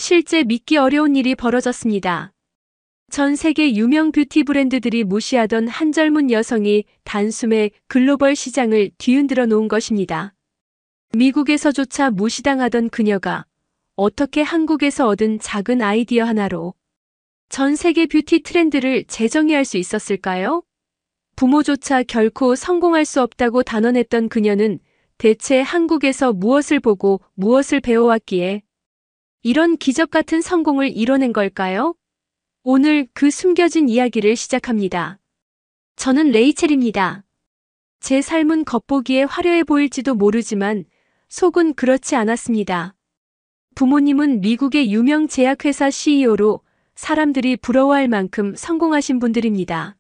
실제 믿기 어려운 일이 벌어졌습니다. 전 세계 유명 뷰티 브랜드들이 무시하던 한 젊은 여성이 단숨에 글로벌 시장을 뒤흔들어 놓은 것입니다. 미국에서조차 무시당하던 그녀가 어떻게 한국에서 얻은 작은 아이디어 하나로 전 세계 뷰티 트렌드를 재정의할 수 있었을까요? 부모조차 결코 성공할 수 없다고 단언했던 그녀는 대체 한국에서 무엇을 보고 무엇을 배워왔기에 이런 기적 같은 성공을 이뤄낸 걸까요? 오늘 그 숨겨진 이야기를 시작합니다. 저는 레이첼입니다. 제 삶은 겉보기에 화려해 보일지도 모르지만 속은 그렇지 않았습니다. 부모님은 미국의 유명 제약회사 CEO로 사람들이 부러워할 만큼 성공하신 분들입니다.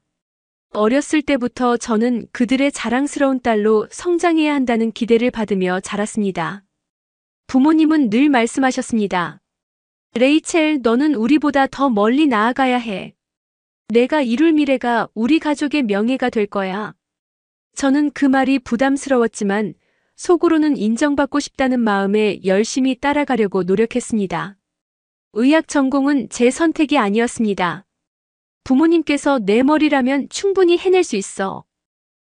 어렸을 때부터 저는 그들의 자랑스러운 딸로 성장해야 한다는 기대를 받으며 자랐습니다. 부모님은 늘 말씀하셨습니다. 레이첼, 너는 우리보다 더 멀리 나아가야 해. 내가 이룰 미래가 우리 가족의 명예가 될 거야. 저는 그 말이 부담스러웠지만 속으로는 인정받고 싶다는 마음에 열심히 따라가려고 노력했습니다. 의학 전공은 제 선택이 아니었습니다. 부모님께서 내 머리라면 충분히 해낼 수 있어.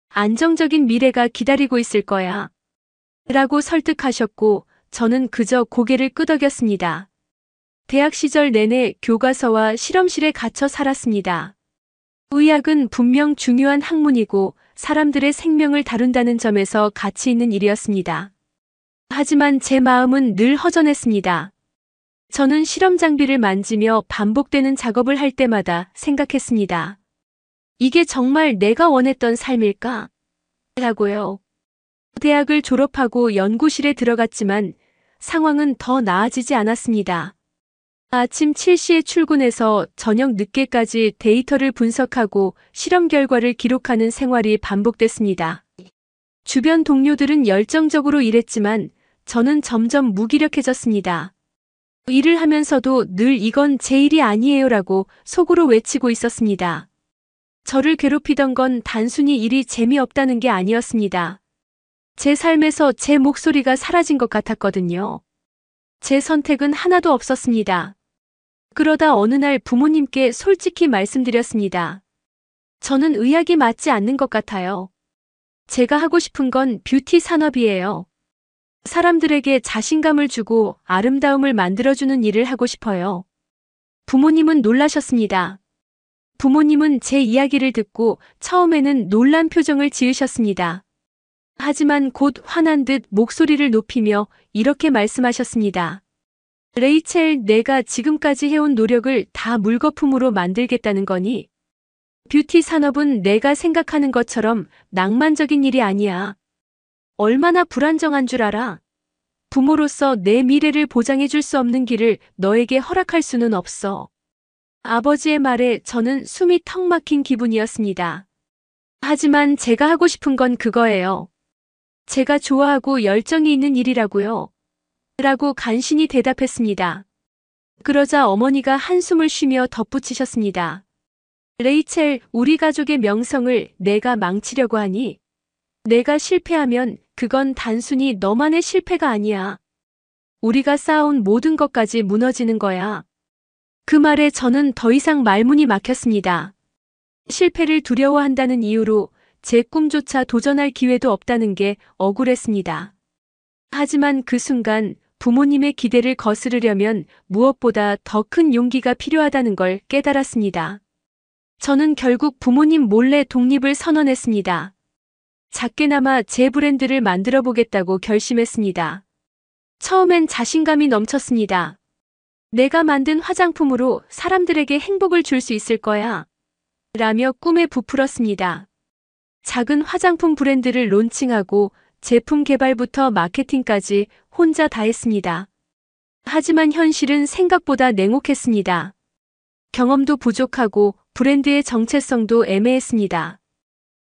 안정적인 미래가 기다리고 있을 거야. 라고 설득하셨고 저는 그저 고개를 끄덕였습니다. 대학 시절 내내 교과서와 실험실에 갇혀 살았습니다. 의학은 분명 중요한 학문이고 사람들의 생명을 다룬다는 점에서 가치 있는 일이었습니다. 하지만 제 마음은 늘 허전했습니다. 저는 실험 장비를 만지며 반복되는 작업을 할 때마다 생각했습니다. 이게 정말 내가 원했던 삶일까? 라고요. 대학을 졸업하고 연구실에 들어갔지만 상황은 더 나아지지 않았습니다. 아침 7시에 출근해서 저녁 늦게까지 데이터를 분석하고 실험 결과를 기록하는 생활이 반복됐습니다. 주변 동료들은 열정적으로 일했지만 저는 점점 무기력해졌습니다. 일을 하면서도 늘 이건 제 일이 아니에요라고 속으로 외치고 있었습니다. 저를 괴롭히던 건 단순히 일이 재미없다는 게 아니었습니다. 제 삶에서 제 목소리가 사라진 것 같았거든요. 제 선택은 하나도 없었습니다. 그러다 어느 날 부모님께 솔직히 말씀드렸습니다. 저는 의학이 맞지 않는 것 같아요. 제가 하고 싶은 건 뷰티 산업이에요. 사람들에게 자신감을 주고 아름다움을 만들어주는 일을 하고 싶어요. 부모님은 놀라셨습니다. 부모님은 제 이야기를 듣고 처음에는 놀란 표정을 지으셨습니다. 하지만 곧 화난 듯 목소리를 높이며 이렇게 말씀하셨습니다. 레이첼, 내가 지금까지 해온 노력을 다 물거품으로 만들겠다는 거니? 뷰티 산업은 내가 생각하는 것처럼 낭만적인 일이 아니야. 얼마나 불안정한 줄 알아? 부모로서 내 미래를 보장해 줄 수 없는 길을 너에게 허락할 수는 없어. 아버지의 말에 저는 숨이 턱 막힌 기분이었습니다. 하지만 제가 하고 싶은 건 그거예요. 제가 좋아하고 열정이 있는 일이라고요. 라고 간신히 대답했습니다. 그러자 어머니가 한숨을 쉬며 덧붙이셨습니다. 레이첼, 우리 가족의 명성을 내가 망치려고 하니? 내가 실패하면 그건 단순히 너만의 실패가 아니야. 우리가 쌓아온 모든 것까지 무너지는 거야. 그 말에 저는 더 이상 말문이 막혔습니다. 실패를 두려워한다는 이유로 제 꿈조차 도전할 기회도 없다는 게 억울했습니다. 하지만 그 순간 부모님의 기대를 거스르려면 무엇보다 더 큰 용기가 필요하다는 걸 깨달았습니다. 저는 결국 부모님 몰래 독립을 선언했습니다. 작게나마 제 브랜드를 만들어 보겠다고 결심했습니다. 처음엔 자신감이 넘쳤습니다. 내가 만든 화장품으로 사람들에게 행복을 줄 수 있을 거야. 라며 꿈에 부풀었습니다. 작은 화장품 브랜드를 론칭하고 제품 개발부터 마케팅까지 혼자 다 했습니다. 하지만 현실은 생각보다 냉혹했습니다. 경험도 부족하고 브랜드의 정체성도 애매했습니다.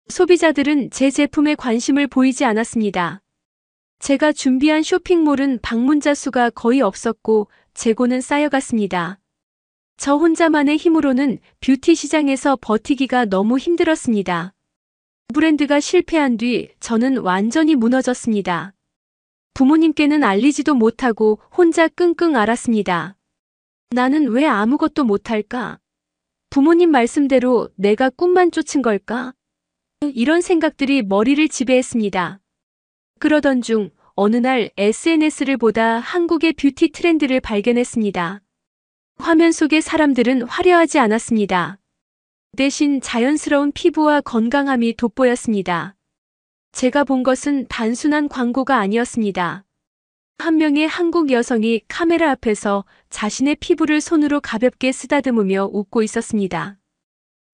소비자들은 제 제품에 관심을 보이지 않았습니다. 제가 준비한 쇼핑몰은 방문자 수가 거의 없었고 재고는 쌓여갔습니다. 저 혼자만의 힘으로는 뷰티 시장에서 버티기가 너무 힘들었습니다. 브랜드가 실패한 뒤 저는 완전히 무너졌습니다. 부모님께는 알리지도 못하고 혼자 끙끙 앓았습니다. 나는 왜 아무것도 못할까? 부모님 말씀대로 내가 꿈만 쫓은 걸까? 이런 생각들이 머리를 지배했습니다. 그러던 중 어느 날 SNS를 보다 한국의 뷰티 트렌드를 발견했습니다. 화면 속의 사람들은 화려하지 않았습니다. 대신 자연스러운 피부와 건강함이 돋보였습니다. 제가 본 것은 단순한 광고가 아니었습니다. 한 명의 한국 여성이 카메라 앞에서 자신의 피부를 손으로 가볍게 쓰다듬으며 웃고 있었습니다.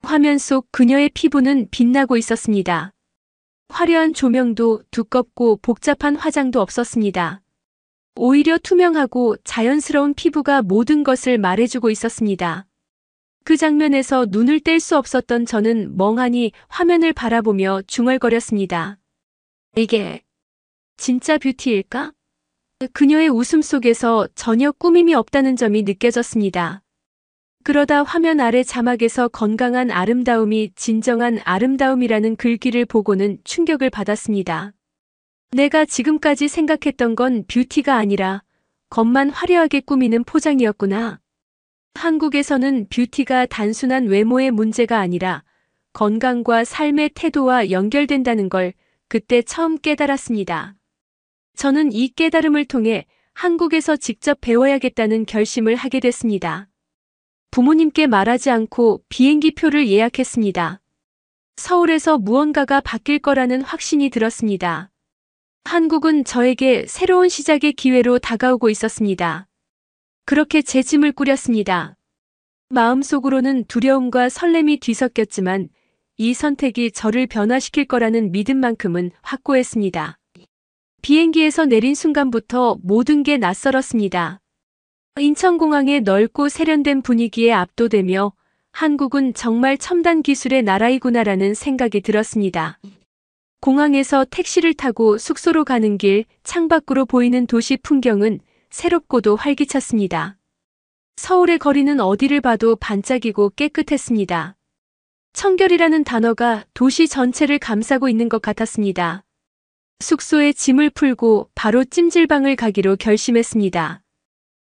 화면 속 그녀의 피부는 빛나고 있었습니다. 화려한 조명도 두껍고 복잡한 화장도 없었습니다. 오히려 투명하고 자연스러운 피부가 모든 것을 말해주고 있었습니다. 그 장면에서 눈을 뗄 수 없었던 저는 멍하니 화면을 바라보며 중얼거렸습니다. 이게 진짜 뷰티일까? 그녀의 웃음 속에서 전혀 꾸밈이 없다는 점이 느껴졌습니다. 그러다 화면 아래 자막에서 건강한 아름다움이 진정한 아름다움이라는 글귀를 보고는 충격을 받았습니다. 내가 지금까지 생각했던 건 뷰티가 아니라 겉만 화려하게 꾸미는 포장이었구나. 한국에서는 뷰티가 단순한 외모의 문제가 아니라 건강과 삶의 태도와 연결된다는 걸 그때 처음 깨달았습니다. 저는 이 깨달음을 통해 한국에서 직접 배워야겠다는 결심을 하게 됐습니다. 부모님께 말하지 않고 비행기 표를 예약했습니다. 서울에서 무언가가 바뀔 거라는 확신이 들었습니다. 한국은 저에게 새로운 시작의 기회로 다가오고 있었습니다. 그렇게 제 짐을 꾸렸습니다. 마음속으로는 두려움과 설렘이 뒤섞였지만 이 선택이 저를 변화시킬 거라는 믿음만큼은 확고했습니다. 비행기에서 내린 순간부터 모든 게 낯설었습니다. 인천공항의 넓고 세련된 분위기에 압도되며 한국은 정말 첨단 기술의 나라이구나라는 생각이 들었습니다. 공항에서 택시를 타고 숙소로 가는 길, 창밖으로 보이는 도시 풍경은 새롭고도 활기찼습니다. 서울의 거리는 어디를 봐도 반짝이고 깨끗했습니다. 청결이라는 단어가 도시 전체를 감싸고 있는 것 같았습니다. 숙소에 짐을 풀고 바로 찜질방을 가기로 결심했습니다.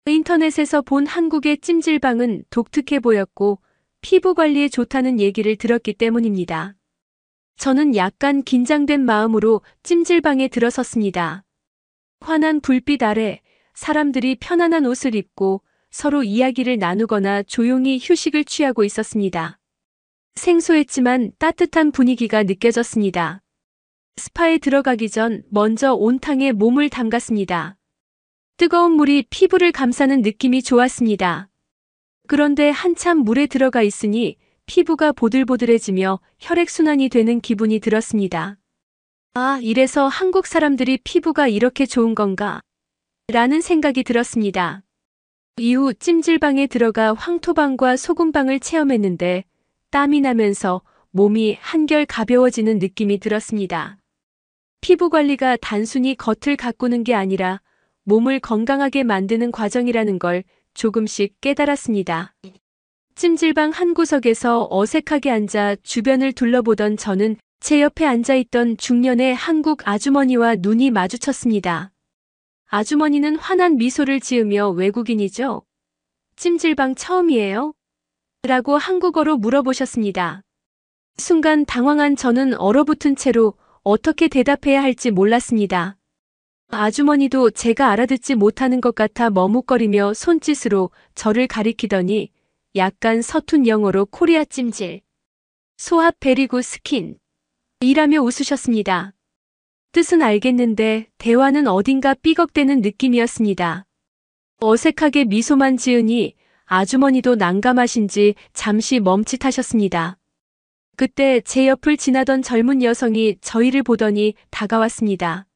인터넷에서 본 한국의 찜질방은 독특해 보였고 피부 관리에 좋다는 얘기를 들었기 때문입니다. 저는 약간 긴장된 마음으로 찜질방에 들어섰습니다. 환한 불빛 아래 사람들이 편안한 옷을 입고 서로 이야기를 나누거나 조용히 휴식을 취하고 있었습니다. 생소했지만 따뜻한 분위기가 느껴졌습니다. 스파에 들어가기 전 먼저 온탕에 몸을 담갔습니다. 뜨거운 물이 피부를 감싸는 느낌이 좋았습니다. 그런데 한참 물에 들어가 있으니 피부가 보들보들해지며 혈액순환이 되는 기분이 들었습니다. 아, 이래서 한국 사람들이 피부가 이렇게 좋은 건가? 라는 생각이 들었습니다. 이후 찜질방에 들어가 황토방과 소금방을 체험했는데 땀이 나면서 몸이 한결 가벼워지는 느낌이 들었습니다. 피부 관리가 단순히 겉을 가꾸는 게 아니라 몸을 건강하게 만드는 과정이라는 걸 조금씩 깨달았습니다. 찜질방 한 구석에서 어색하게 앉아 주변을 둘러보던 저는 제 옆에 앉아있던 중년의 한국 아주머니와 눈이 마주쳤습니다. 아주머니는 환한 미소를 지으며 외국인이죠? 찜질방 처음이에요? 라고 한국어로 물어보셨습니다. 순간 당황한 저는 얼어붙은 채로 어떻게 대답해야 할지 몰랐습니다. 아주머니도 제가 알아듣지 못하는 것 같아 머뭇거리며 손짓으로 저를 가리키더니 약간 서툰 영어로 코리아 찜질, 소합 베리구 스킨 이라며 웃으셨습니다. 뜻은 알겠는데 대화는 어딘가 삐걱대는 느낌이었습니다. 어색하게 미소만 지으니 아주머니도 난감하신지 잠시 멈칫하셨습니다. 그때 제 옆을 지나던 젊은 여성이 저희를 보더니 다가왔습니다.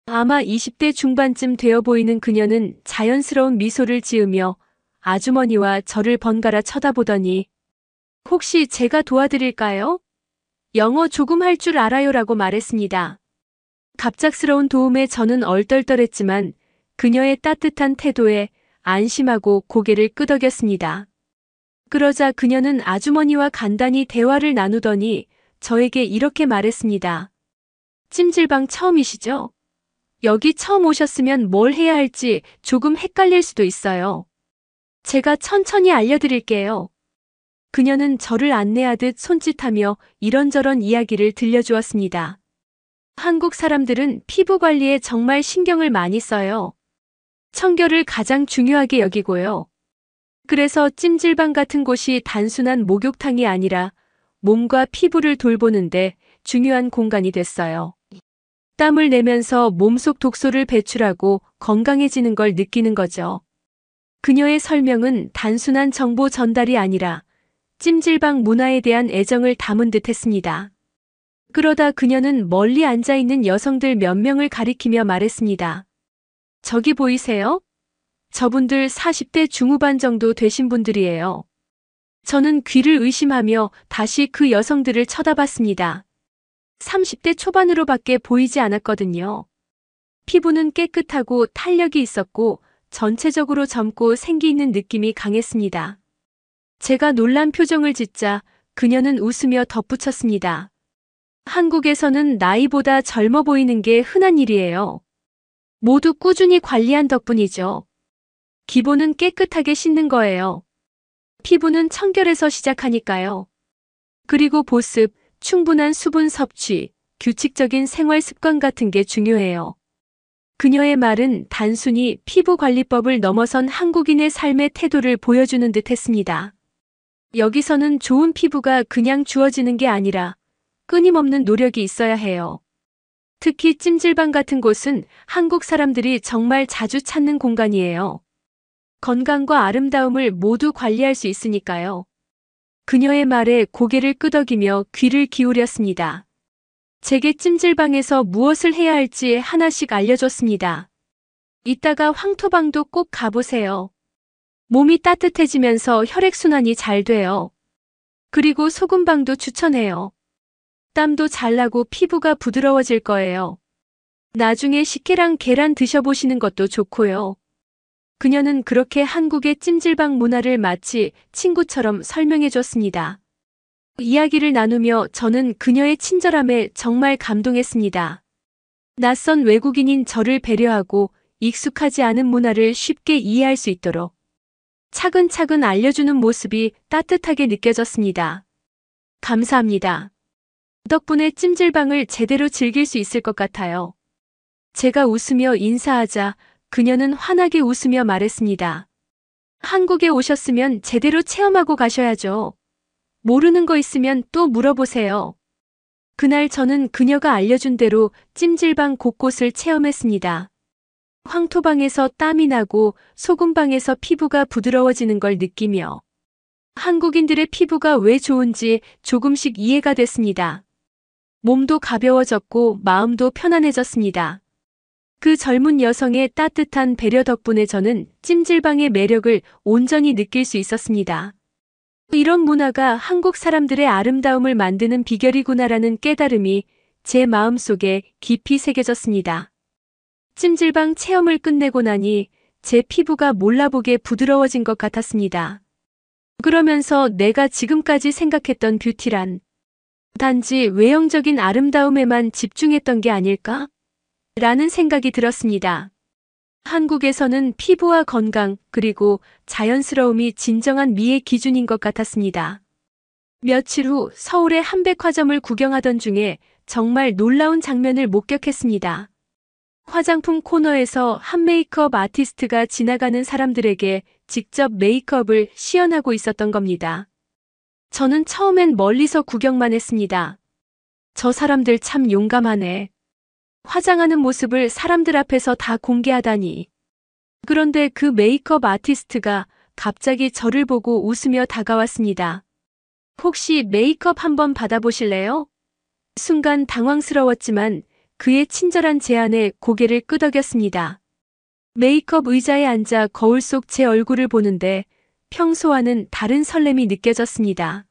아마 20대 중반쯤 되어 보이는 그녀는 자연스러운 미소를 지으며 아주머니와 저를 번갈아 쳐다보더니 혹시 제가 도와드릴까요? 영어 조금 할 줄 알아요라고 말했습니다. 갑작스러운 도움에 저는 얼떨떨했지만 그녀의 따뜻한 태도에 안심하고 고개를 끄덕였습니다. 그러자 그녀는 아주머니와 간단히 대화를 나누더니 저에게 이렇게 말했습니다. 찜질방 처음이시죠? 여기 처음 오셨으면 뭘 해야 할지 조금 헷갈릴 수도 있어요. 제가 천천히 알려드릴게요. 그녀는 저를 안내하듯 손짓하며 이런저런 이야기를 들려주었습니다. 한국 사람들은 피부 관리에 정말 신경을 많이 써요. 청결을 가장 중요하게 여기고요. 그래서 찜질방 같은 곳이 단순한 목욕탕이 아니라 몸과 피부를 돌보는데 중요한 공간이 됐어요. 땀을 내면서 몸속 독소를 배출하고 건강해지는 걸 느끼는 거죠. 그녀의 설명은 단순한 정보 전달이 아니라 찜질방 문화에 대한 애정을 담은 듯 했습니다. 그러다 그녀는 멀리 앉아있는 여성들 몇 명을 가리키며 말했습니다. 저기 보이세요? 저분들 40대 중후반 정도 되신 분들이에요. 저는 귀를 의심하며 다시 그 여성들을 쳐다봤습니다. 30대 초반으로밖에 보이지 않았거든요. 피부는 깨끗하고 탄력이 있었고 전체적으로 젊고 생기 있는 느낌이 강했습니다. 제가 놀란 표정을 짓자 그녀는 웃으며 덧붙였습니다. 한국에서는 나이보다 젊어 보이는 게 흔한 일이에요. 모두 꾸준히 관리한 덕분이죠. 기본은 깨끗하게 씻는 거예요. 피부는 청결에서 시작하니까요. 그리고 보습, 충분한 수분 섭취, 규칙적인 생활 습관 같은 게 중요해요. 그녀의 말은 단순히 피부 관리법을 넘어선 한국인의 삶의 태도를 보여주는 듯 했습니다. 여기서는 좋은 피부가 그냥 주어지는 게 아니라 끊임없는 노력이 있어야 해요. 특히 찜질방 같은 곳은 한국 사람들이 정말 자주 찾는 공간이에요. 건강과 아름다움을 모두 관리할 수 있으니까요. 그녀의 말에 고개를 끄덕이며 귀를 기울였습니다. 제게 찜질방에서 무엇을 해야 할지 하나씩 알려줬습니다. 이따가 황토방도 꼭 가보세요. 몸이 따뜻해지면서 혈액순환이 잘 돼요. 그리고 소금방도 추천해요. 땀도 잘 나고 피부가 부드러워질 거예요. 나중에 식혜랑 계란 드셔보시는 것도 좋고요. 그녀는 그렇게 한국의 찜질방 문화를 마치 친구처럼 설명해 줬습니다. 이야기를 나누며 저는 그녀의 친절함에 정말 감동했습니다. 낯선 외국인인 저를 배려하고 익숙하지 않은 문화를 쉽게 이해할 수 있도록 차근차근 알려주는 모습이 따뜻하게 느껴졌습니다. 감사합니다. 덕분에 찜질방을 제대로 즐길 수 있을 것 같아요. 제가 웃으며 인사하자 그녀는 환하게 웃으며 말했습니다. 한국에 오셨으면 제대로 체험하고 가셔야죠. 모르는 거 있으면 또 물어보세요. 그날 저는 그녀가 알려준 대로 찜질방 곳곳을 체험했습니다. 황토방에서 땀이 나고 소금방에서 피부가 부드러워지는 걸 느끼며 한국인들의 피부가 왜 좋은지 조금씩 이해가 됐습니다. 몸도 가벼워졌고 마음도 편안해졌습니다. 그 젊은 여성의 따뜻한 배려 덕분에 저는 찜질방의 매력을 온전히 느낄 수 있었습니다. 이런 문화가 한국 사람들의 아름다움을 만드는 비결이구나라는 깨달음이 제 마음속에 깊이 새겨졌습니다. 찜질방 체험을 끝내고 나니 제 피부가 몰라보게 부드러워진 것 같았습니다. 그러면서 내가 지금까지 생각했던 뷰티란 단지 외형적인 아름다움에만 집중했던 게 아닐까? 라는 생각이 들었습니다. 한국에서는 피부와 건강 그리고 자연스러움이 진정한 미의 기준인 것 같았습니다. 며칠 후 서울의 한 백화점을 구경하던 중에 정말 놀라운 장면을 목격했습니다. 화장품 코너에서 한 메이크업 아티스트가 지나가는 사람들에게 직접 메이크업을 시연하고 있었던 겁니다. 저는 처음엔 멀리서 구경만 했습니다. 저 사람들 참 용감하네. 화장하는 모습을 사람들 앞에서 다 공개하다니. 그런데 그 메이크업 아티스트가 갑자기 저를 보고 웃으며 다가왔습니다. 혹시 메이크업 한번 받아보실래요? 순간 당황스러웠지만 그의 친절한 제안에 고개를 끄덕였습니다. 메이크업 의자에 앉아 거울 속 제 얼굴을 보는데 평소와는 다른 설렘이 느껴졌습니다.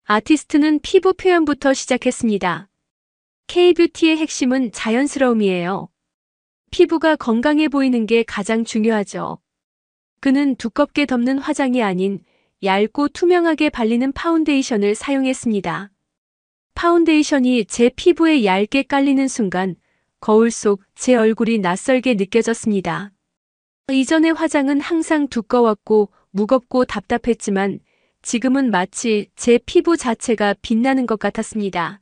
아티스트는 피부 표현부터 시작했습니다. K-뷰티의 핵심은 자연스러움이에요. 피부가 건강해 보이는 게 가장 중요하죠. 그는 두껍게 덮는 화장이 아닌 얇고 투명하게 발리는 파운데이션을 사용했습니다. 파운데이션이 제 피부에 얇게 깔리는 순간 거울 속 제 얼굴이 낯설게 느껴졌습니다. 이전의 화장은 항상 두꺼웠고 무겁고 답답했지만 지금은 마치 제 피부 자체가 빛나는 것 같았습니다.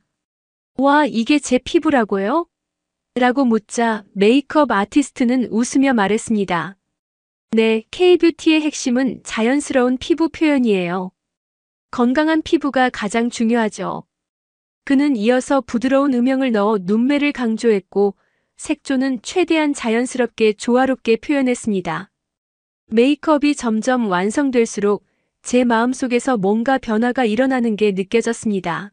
와, 이게 제 피부라고요? 라고 묻자 메이크업 아티스트는 웃으며 말했습니다. 네, K-뷰티의 핵심은 자연스러운 피부 표현이에요. 건강한 피부가 가장 중요하죠. 그는 이어서 부드러운 음영을 넣어 눈매를 강조했고 색조는 최대한 자연스럽게 조화롭게 표현했습니다. 메이크업이 점점 완성될수록 제 마음속에서 뭔가 변화가 일어나는 게 느껴졌습니다.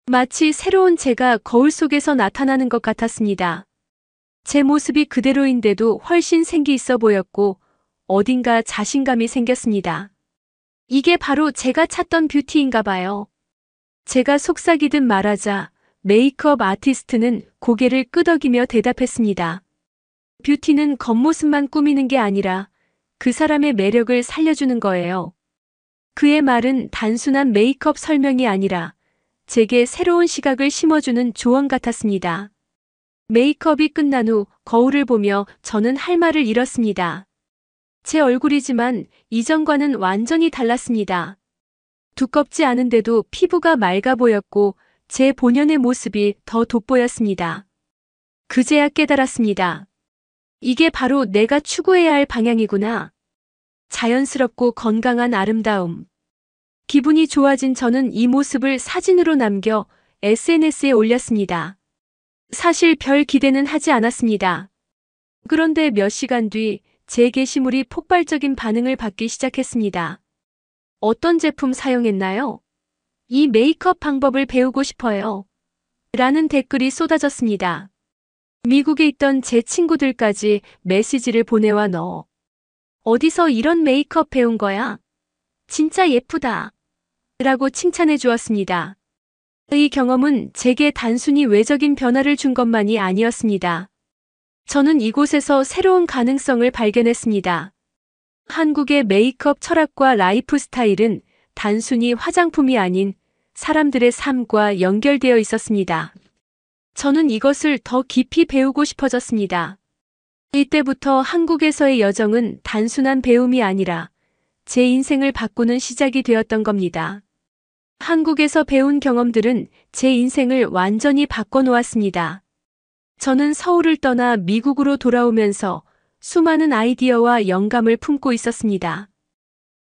마치 새로운 제가 거울 속에서 나타나는 것 같았습니다. 제 모습이 그대로인데도 훨씬 생기 있어 보였고 어딘가 자신감이 생겼습니다. 이게 바로 제가 찾던 뷰티인가 봐요. 제가 속삭이듯 말하자 메이크업 아티스트는 고개를 끄덕이며 대답했습니다. 뷰티는 겉모습만 꾸미는 게 아니라 그 사람의 매력을 살려주는 거예요. 그의 말은 단순한 메이크업 설명이 아니라 제게 새로운 시각을 심어주는 조언 같았습니다. 메이크업이 끝난 후 거울을 보며 저는 할 말을 잃었습니다. 제 얼굴이지만 이전과는 완전히 달랐습니다. 두껍지 않은데도 피부가 맑아 보였고 제 본연의 모습이 더 돋보였습니다. 그제야 깨달았습니다. 이게 바로 내가 추구해야 할 방향이구나. 자연스럽고 건강한 아름다움. 기분이 좋아진 저는 이 모습을 사진으로 남겨 SNS에 올렸습니다. 사실 별 기대는 하지 않았습니다. 그런데 몇 시간 뒤 제 게시물이 폭발적인 반응을 받기 시작했습니다. 어떤 제품 사용했나요? 이 메이크업 방법을 배우고 싶어요. 라는 댓글이 쏟아졌습니다. 미국에 있던 제 친구들까지 메시지를 보내와 너 어디서 이런 메이크업 배운 거야? 진짜 예쁘다. 라고 칭찬해 주었습니다. 이 경험은 제게 단순히 외적인 변화를 준 것만이 아니었습니다. 저는 이곳에서 새로운 가능성을 발견했습니다. 한국의 메이크업 철학과 라이프 스타일은 단순히 화장품이 아닌 사람들의 삶과 연결되어 있었습니다. 저는 이것을 더 깊이 배우고 싶어졌습니다. 이때부터 한국에서의 여정은 단순한 배움이 아니라 제 인생을 바꾸는 시작이 되었던 겁니다. 한국에서 배운 경험들은 제 인생을 완전히 바꿔놓았습니다. 저는 서울을 떠나 미국으로 돌아오면서 수많은 아이디어와 영감을 품고 있었습니다.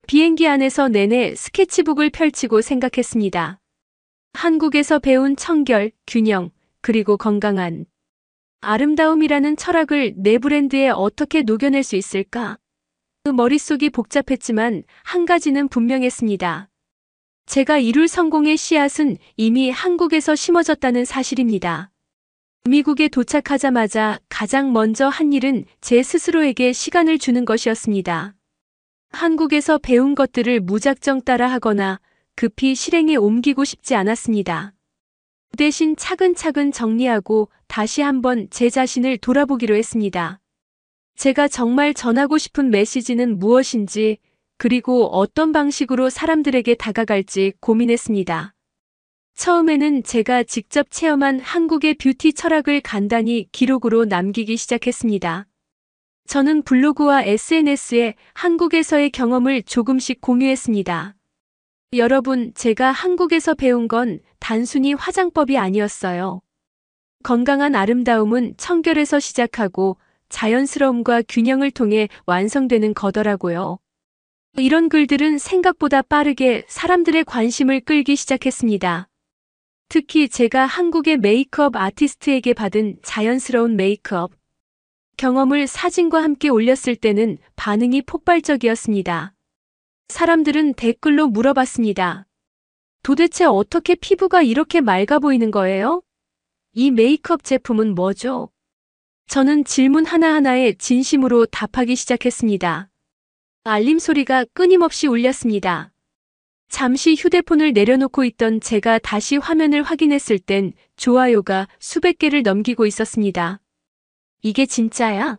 비행기 안에서 내내 스케치북을 펼치고 생각했습니다. 한국에서 배운 청결, 균형, 그리고 건강한 아름다움이라는 철학을 내 브랜드에 어떻게 녹여낼 수 있을까? 그 머릿속이 복잡했지만 한 가지는 분명했습니다. 제가 이룰 성공의 씨앗은 이미 한국에서 심어졌다는 사실입니다. 미국에 도착하자마자 가장 먼저 한 일은 제 스스로에게 시간을 주는 것이었습니다. 한국에서 배운 것들을 무작정 따라하거나 급히 실행에 옮기고 싶지 않았습니다. 대신 차근차근 정리하고 다시 한번 제 자신을 돌아보기로 했습니다. 제가 정말 전하고 싶은 메시지는 무엇인지, 그리고 어떤 방식으로 사람들에게 다가갈지 고민했습니다. 처음에는 제가 직접 체험한 한국의 뷰티 철학을 간단히 기록으로 남기기 시작했습니다. 저는 블로그와 SNS에 한국에서의 경험을 조금씩 공유했습니다. 여러분, 제가 한국에서 배운 건 단순히 화장법이 아니었어요. 건강한 아름다움은 청결에서 시작하고 자연스러움과 균형을 통해 완성되는 거더라고요. 이런 글들은 생각보다 빠르게 사람들의 관심을 끌기 시작했습니다. 특히 제가 한국의 메이크업 아티스트에게 받은 자연스러운 메이크업 경험을 사진과 함께 올렸을 때는 반응이 폭발적이었습니다. 사람들은 댓글로 물어봤습니다. 도대체 어떻게 피부가 이렇게 맑아 보이는 거예요? 이 메이크업 제품은 뭐죠? 저는 질문 하나하나에 진심으로 답하기 시작했습니다. 알림 소리가 끊임없이 울렸습니다. 잠시 휴대폰을 내려놓고 있던 제가 다시 화면을 확인했을 땐 좋아요가 수백 개를 넘기고 있었습니다. 이게 진짜야?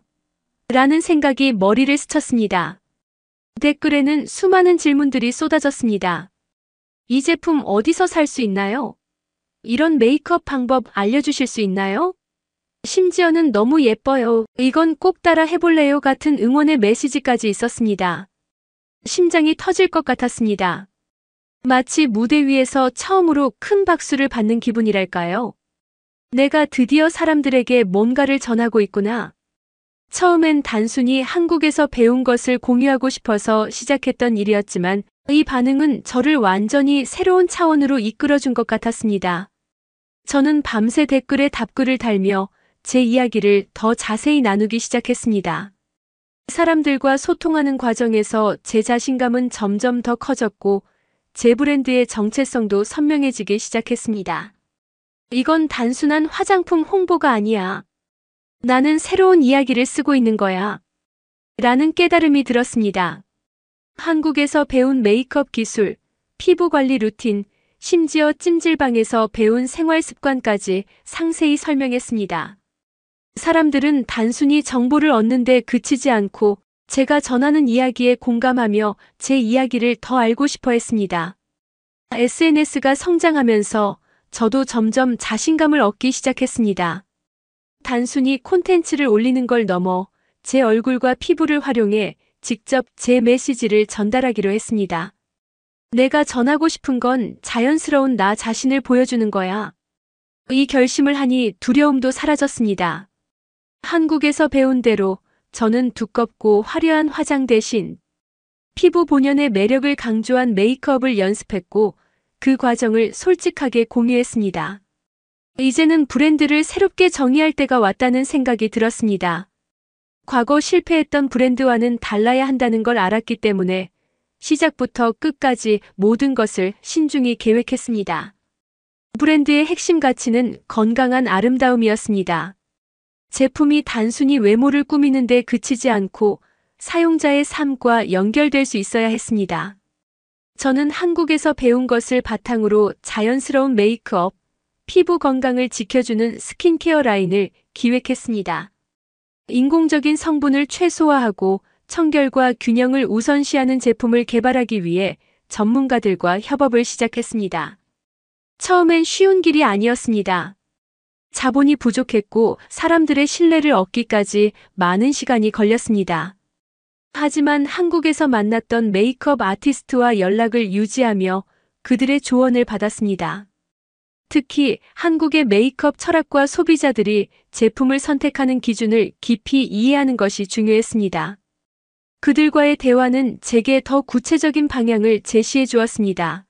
라는 생각이 머리를 스쳤습니다. 댓글에는 수많은 질문들이 쏟아졌습니다. 이 제품 어디서 살 수 있나요? 이런 메이크업 방법 알려주실 수 있나요? 심지어는 너무 예뻐요. 이건 꼭 따라 해볼래요 같은 응원의 메시지까지 있었습니다. 심장이 터질 것 같았습니다. 마치 무대 위에서 처음으로 큰 박수를 받는 기분이랄까요? 내가 드디어 사람들에게 뭔가를 전하고 있구나. 처음엔 단순히 한국에서 배운 것을 공유하고 싶어서 시작했던 일이었지만 이 반응은 저를 완전히 새로운 차원으로 이끌어준 것 같았습니다. 저는 밤새 댓글에 답글을 달며 제 이야기를 더 자세히 나누기 시작했습니다. 사람들과 소통하는 과정에서 제 자신감은 점점 더 커졌고 제 브랜드의 정체성도 선명해지기 시작했습니다. 이건 단순한 화장품 홍보가 아니야. 나는 새로운 이야기를 쓰고 있는 거야. 라는 깨달음이 들었습니다. 한국에서 배운 메이크업 기술, 피부 관리 루틴, 심지어 찜질방에서 배운 생활 습관까지 상세히 설명했습니다. 사람들은 단순히 정보를 얻는데 그치지 않고 제가 전하는 이야기에 공감하며 제 이야기를 더 알고 싶어 했습니다. SNS가 성장하면서 저도 점점 자신감을 얻기 시작했습니다. 단순히 콘텐츠를 올리는 걸 넘어 제 얼굴과 피부를 활용해 직접 제 메시지를 전달하기로 했습니다. 내가 전하고 싶은 건 자연스러운 나 자신을 보여주는 거야. 이 결심을 하니 두려움도 사라졌습니다. 한국에서 배운 대로 저는 두껍고 화려한 화장 대신 피부 본연의 매력을 강조한 메이크업을 연습했고 그 과정을 솔직하게 공유했습니다. 이제는 브랜드를 새롭게 정의할 때가 왔다는 생각이 들었습니다. 과거 실패했던 브랜드와는 달라야 한다는 걸 알았기 때문에 시작부터 끝까지 모든 것을 신중히 계획했습니다. 브랜드의 핵심 가치는 건강한 아름다움이었습니다. 제품이 단순히 외모를 꾸미는 데 그치지 않고 사용자의 삶과 연결될 수 있어야 했습니다. 저는 한국에서 배운 것을 바탕으로 자연스러운 메이크업, 피부 건강을 지켜주는 스킨케어 라인을 기획했습니다. 인공적인 성분을 최소화하고 청결과 균형을 우선시하는 제품을 개발하기 위해 전문가들과 협업을 시작했습니다. 처음엔 쉬운 길이 아니었습니다. 자본이 부족했고 사람들의 신뢰를 얻기까지 많은 시간이 걸렸습니다. 하지만 한국에서 만났던 메이크업 아티스트와 연락을 유지하며 그들의 조언을 받았습니다. 특히 한국의 메이크업 철학과 소비자들이 제품을 선택하는 기준을 깊이 이해하는 것이 중요했습니다. 그들과의 대화는 제게 더 구체적인 방향을 제시해 주었습니다.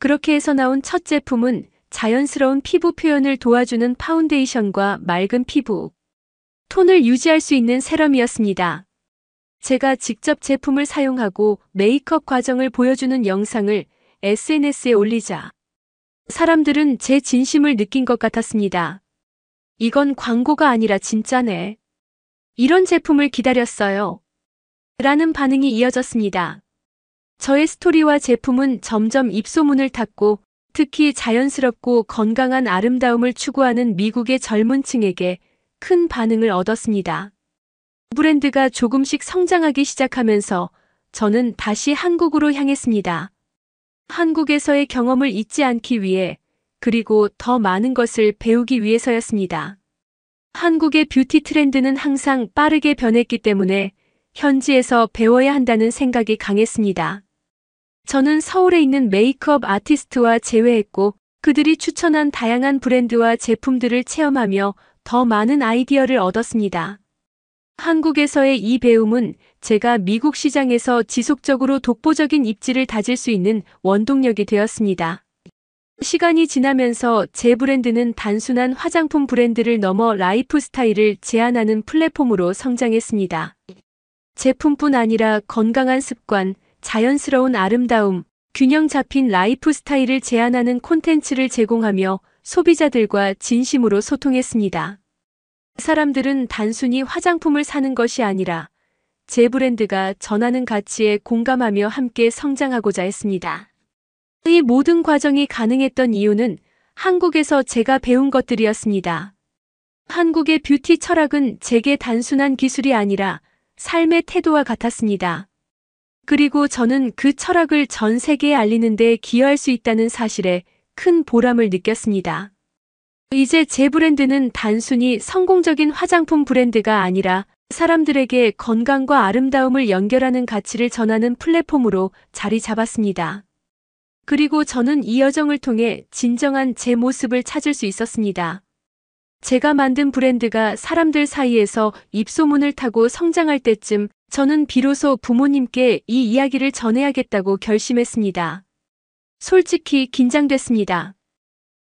그렇게 해서 나온 첫 제품은 자연스러운 피부 표현을 도와주는 파운데이션과 맑은 피부 톤을 유지할 수 있는 세럼이었습니다. 제가 직접 제품을 사용하고 메이크업 과정을 보여주는 영상을 SNS에 올리자 사람들은 제 진심을 느낀 것 같았습니다. 이건 광고가 아니라 진짜네. 이런 제품을 기다렸어요. 라는 반응이 이어졌습니다. 저의 스토리와 제품은 점점 입소문을 탔고 특히 자연스럽고 건강한 아름다움을 추구하는 미국의 젊은 층에게 큰 반응을 얻었습니다. 브랜드가 조금씩 성장하기 시작하면서 저는 다시 한국으로 향했습니다. 한국에서의 경험을 잊지 않기 위해 그리고 더 많은 것을 배우기 위해서였습니다. 한국의 뷰티 트렌드는 항상 빠르게 변했기 때문에 현지에서 배워야 한다는 생각이 강했습니다. 저는 서울에 있는 메이크업 아티스트와 재회했고 그들이 추천한 다양한 브랜드와 제품들을 체험하며 더 많은 아이디어를 얻었습니다. 한국에서의 이 배움은 제가 미국 시장에서 지속적으로 독보적인 입지를 다질 수 있는 원동력이 되었습니다. 시간이 지나면서 제 브랜드는 단순한 화장품 브랜드를 넘어 라이프 스타일을 제안하는 플랫폼으로 성장했습니다. 제품뿐 아니라 건강한 습관, 자연스러운 아름다움, 균형 잡힌 라이프 스타일을 제안하는 콘텐츠를 제공하며 소비자들과 진심으로 소통했습니다. 사람들은 단순히 화장품을 사는 것이 아니라 제 브랜드가 전하는 가치에 공감하며 함께 성장하고자 했습니다. 이 모든 과정이 가능했던 이유는 한국에서 제가 배운 것들이었습니다. 한국의 뷰티 철학은 제게 단순한 기술이 아니라 삶의 태도와 같았습니다. 그리고 저는 그 철학을 전 세계에 알리는 데 기여할 수 있다는 사실에 큰 보람을 느꼈습니다. 이제 제 브랜드는 단순히 성공적인 화장품 브랜드가 아니라 사람들에게 건강과 아름다움을 연결하는 가치를 전하는 플랫폼으로 자리 잡았습니다. 그리고 저는 이 여정을 통해 진정한 제 모습을 찾을 수 있었습니다. 제가 만든 브랜드가 사람들 사이에서 입소문을 타고 성장할 때쯤 저는 비로소 부모님께 이 이야기를 전해야겠다고 결심했습니다. 솔직히 긴장됐습니다.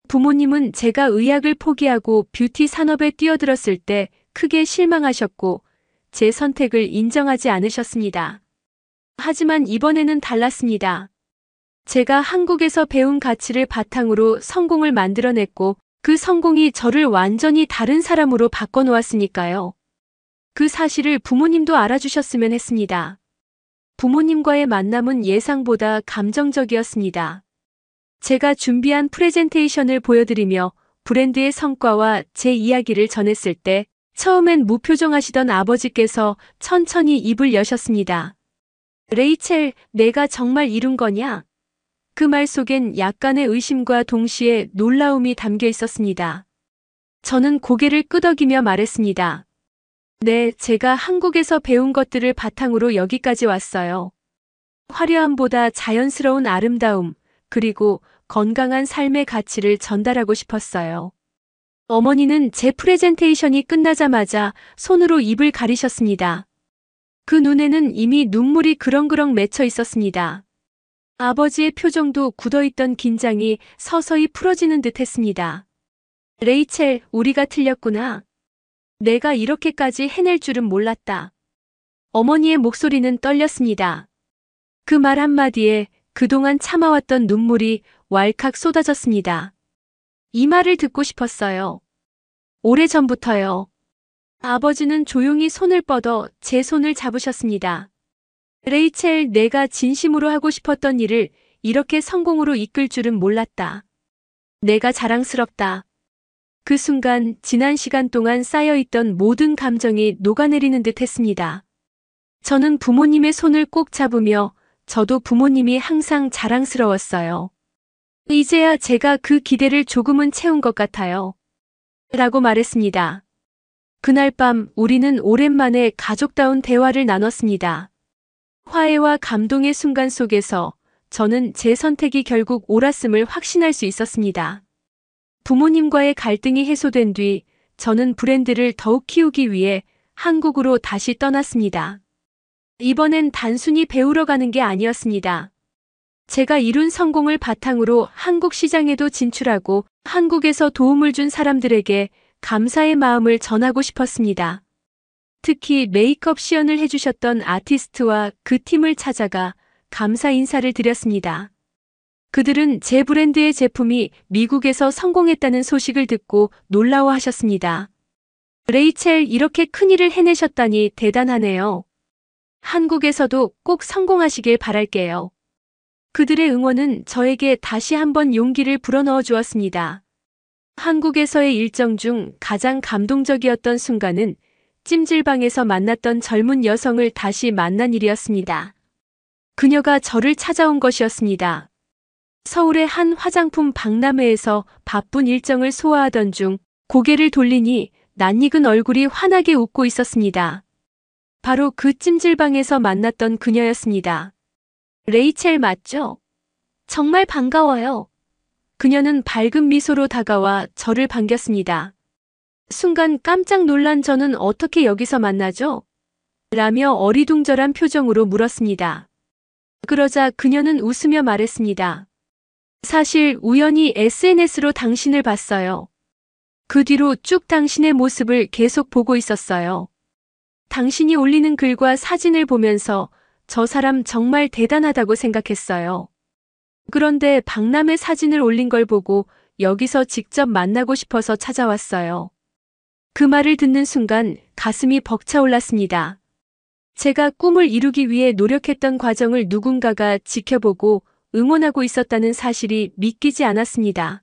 부모님은 제가 의학을 포기하고 뷰티 산업에 뛰어들었을 때 크게 실망하셨고 제 선택을 인정하지 않으셨습니다. 하지만 이번에는 달랐습니다. 제가 한국에서 배운 가치를 바탕으로 성공을 만들어냈고 그 성공이 저를 완전히 다른 사람으로 바꿔놓았으니까요. 그 사실을 부모님도 알아주셨으면 했습니다. 부모님과의 만남은 예상보다 감정적이었습니다. 제가 준비한 프레젠테이션을 보여드리며 브랜드의 성과와 제 이야기를 전했을 때 처음엔 무표정하시던 아버지께서 천천히 입을 여셨습니다. 레이첼, 내가 정말 이룬 거냐? 그 말 속엔 약간의 의심과 동시에 놀라움이 담겨 있었습니다. 저는 고개를 끄덕이며 말했습니다. 네, 제가 한국에서 배운 것들을 바탕으로 여기까지 왔어요. 화려함보다 자연스러운 아름다움, 그리고 건강한 삶의 가치를 전달하고 싶었어요. 어머니는 제 프레젠테이션이 끝나자마자 손으로 입을 가리셨습니다. 그 눈에는 이미 눈물이 그렁그렁 맺혀 있었습니다. 아버지의 표정도 굳어있던 긴장이 서서히 풀어지는 듯 했습니다. 레이첼, 우리가 틀렸구나. 내가 이렇게까지 해낼 줄은 몰랐다. 어머니의 목소리는 떨렸습니다. 그 말 한마디에 그동안 참아왔던 눈물이 왈칵 쏟아졌습니다. 이 말을 듣고 싶었어요. 오래전부터요. 아버지는 조용히 손을 뻗어 제 손을 잡으셨습니다. 레이첼, 내가 진심으로 하고 싶었던 일을 이렇게 성공으로 이끌 줄은 몰랐다. 내가 자랑스럽다. 그 순간 지난 시간 동안 쌓여있던 모든 감정이 녹아내리는 듯 했습니다. 저는 부모님의 손을 꼭 잡으며 저도 부모님이 항상 자랑스러웠어요. 이제야 제가 그 기대를 조금은 채운 것 같아요. 라고 말했습니다. 그날 밤 우리는 오랜만에 가족다운 대화를 나눴습니다. 화해와 감동의 순간 속에서 저는 제 선택이 결국 옳았음을 확신할 수 있었습니다. 부모님과의 갈등이 해소된 뒤 저는 브랜드를 더욱 키우기 위해 한국으로 다시 떠났습니다. 이번엔 단순히 배우러 가는 게 아니었습니다. 제가 이룬 성공을 바탕으로 한국 시장에도 진출하고 한국에서 도움을 준 사람들에게 감사의 마음을 전하고 싶었습니다. 특히 메이크업 시연을 해주셨던 아티스트와 그 팀을 찾아가 감사 인사를 드렸습니다. 그들은 제 브랜드의 제품이 미국에서 성공했다는 소식을 듣고 놀라워하셨습니다. 레이첼, 이렇게 큰일을 해내셨다니 대단하네요. 한국에서도 꼭 성공하시길 바랄게요. 그들의 응원은 저에게 다시 한번 용기를 불어넣어 주었습니다. 한국에서의 일정 중 가장 감동적이었던 순간은 찜질방에서 만났던 젊은 여성을 다시 만난 일이었습니다. 그녀가 저를 찾아온 것이었습니다. 서울의 한 화장품 박람회에서 바쁜 일정을 소화하던 중 고개를 돌리니 낯익은 얼굴이 환하게 웃고 있었습니다. 바로 그 찜질방에서 만났던 그녀였습니다. 레이첼 맞죠? 정말 반가워요. 그녀는 밝은 미소로 다가와 저를 반겼습니다. 순간 깜짝 놀란 저는 어떻게 여기서 만나죠? 라며 어리둥절한 표정으로 물었습니다. 그러자 그녀는 웃으며 말했습니다. 사실 우연히 SNS로 당신을 봤어요. 그 뒤로 쭉 당신의 모습을 계속 보고 있었어요. 당신이 올리는 글과 사진을 보면서 저 사람 정말 대단하다고 생각했어요. 그런데 박람회 사진을 올린 걸 보고 여기서 직접 만나고 싶어서 찾아왔어요. 그 말을 듣는 순간 가슴이 벅차올랐습니다. 제가 꿈을 이루기 위해 노력했던 과정을 누군가가 지켜보고 응원하고 있었다는 사실이 믿기지 않았습니다.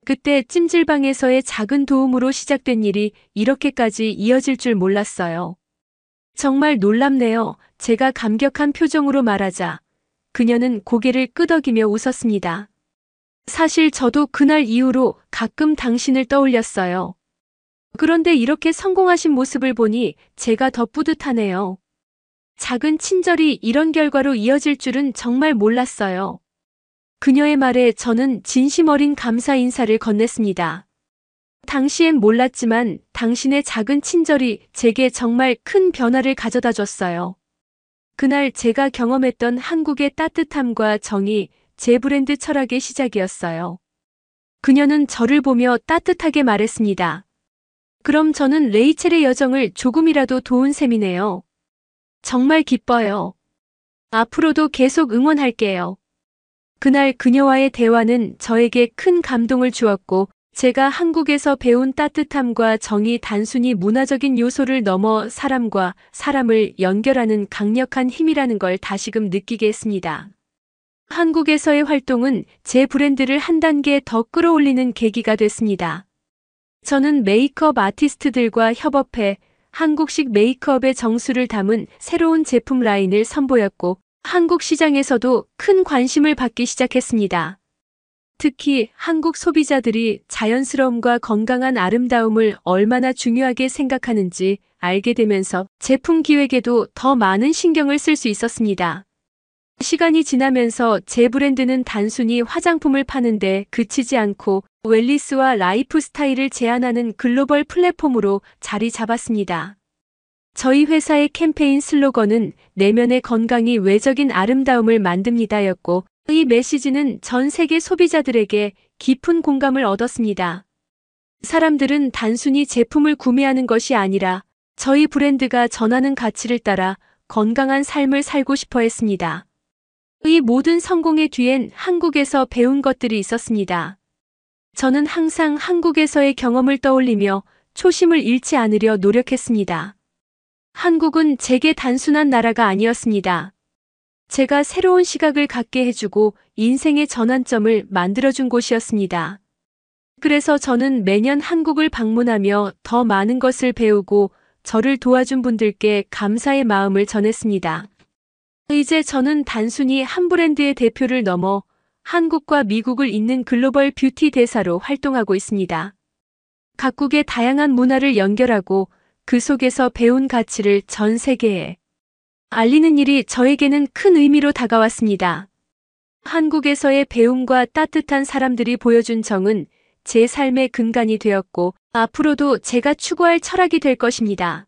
그때 찜질방에서의 작은 도움으로 시작된 일이 이렇게까지 이어질 줄 몰랐어요. 정말 놀랍네요. 제가 감격한 표정으로 말하자 그녀는 고개를 끄덕이며 웃었습니다. 사실 저도 그날 이후로 가끔 당신을 떠올렸어요. 그런데 이렇게 성공하신 모습을 보니 제가 더 뿌듯하네요. 작은 친절이 이런 결과로 이어질 줄은 정말 몰랐어요. 그녀의 말에 저는 진심 어린 감사 인사를 건넸습니다. 당시엔 몰랐지만 당신의 작은 친절이 제게 정말 큰 변화를 가져다 줬어요. 그날 제가 경험했던 한국의 따뜻함과 정이 제 브랜드 철학의 시작이었어요. 그녀는 저를 보며 따뜻하게 말했습니다. 그럼 저는 레이첼의 여정을 조금이라도 도운 셈이네요. 정말 기뻐요. 앞으로도 계속 응원할게요. 그날 그녀와의 대화는 저에게 큰 감동을 주었고, 제가 한국에서 배운 따뜻함과 정이 단순히 문화적인 요소를 넘어 사람과 사람을 연결하는 강력한 힘이라는 걸 다시금 느끼게 했습니다. 한국에서의 활동은 제 브랜드를 한 단계 더 끌어올리는 계기가 됐습니다. 저는 메이크업 아티스트들과 협업해 한국식 메이크업의 정수를 담은 새로운 제품 라인을 선보였고, 한국 시장에서도 큰 관심을 받기 시작했습니다. 특히 한국 소비자들이 자연스러움과 건강한 아름다움을 얼마나 중요하게 생각하는지 알게 되면서 제품 기획에도 더 많은 신경을 쓸 수 있었습니다. 시간이 지나면서 제 브랜드는 단순히 화장품을 파는데 그치지 않고 웰니스와 라이프 스타일을 제안하는 글로벌 플랫폼으로 자리 잡았습니다. 저희 회사의 캠페인 슬로건은 내면의 건강이 외적인 아름다움을 만듭니다였고, 이 메시지는 전 세계 소비자들에게 깊은 공감을 얻었습니다. 사람들은 단순히 제품을 구매하는 것이 아니라 저희 브랜드가 전하는 가치를 따라 건강한 삶을 살고 싶어 했습니다. 이 모든 성공의 뒤엔 한국에서 배운 것들이 있었습니다. 저는 항상 한국에서의 경험을 떠올리며 초심을 잃지 않으려 노력했습니다. 한국은 제게 단순한 나라가 아니었습니다. 제가 새로운 시각을 갖게 해주고 인생의 전환점을 만들어준 곳이었습니다. 그래서 저는 매년 한국을 방문하며 더 많은 것을 배우고 저를 도와준 분들께 감사의 마음을 전했습니다. 이제 저는 단순히 한 브랜드의 대표를 넘어 한국과 미국을 잇는 글로벌 뷰티 대사로 활동하고 있습니다. 각국의 다양한 문화를 연결하고 그 속에서 배운 가치를 전 세계에 알리는 일이 저에게는 큰 의미로 다가왔습니다. 한국에서의 배움과 따뜻한 사람들이 보여준 정은 제 삶의 근간이 되었고, 앞으로도 제가 추구할 철학이 될 것입니다.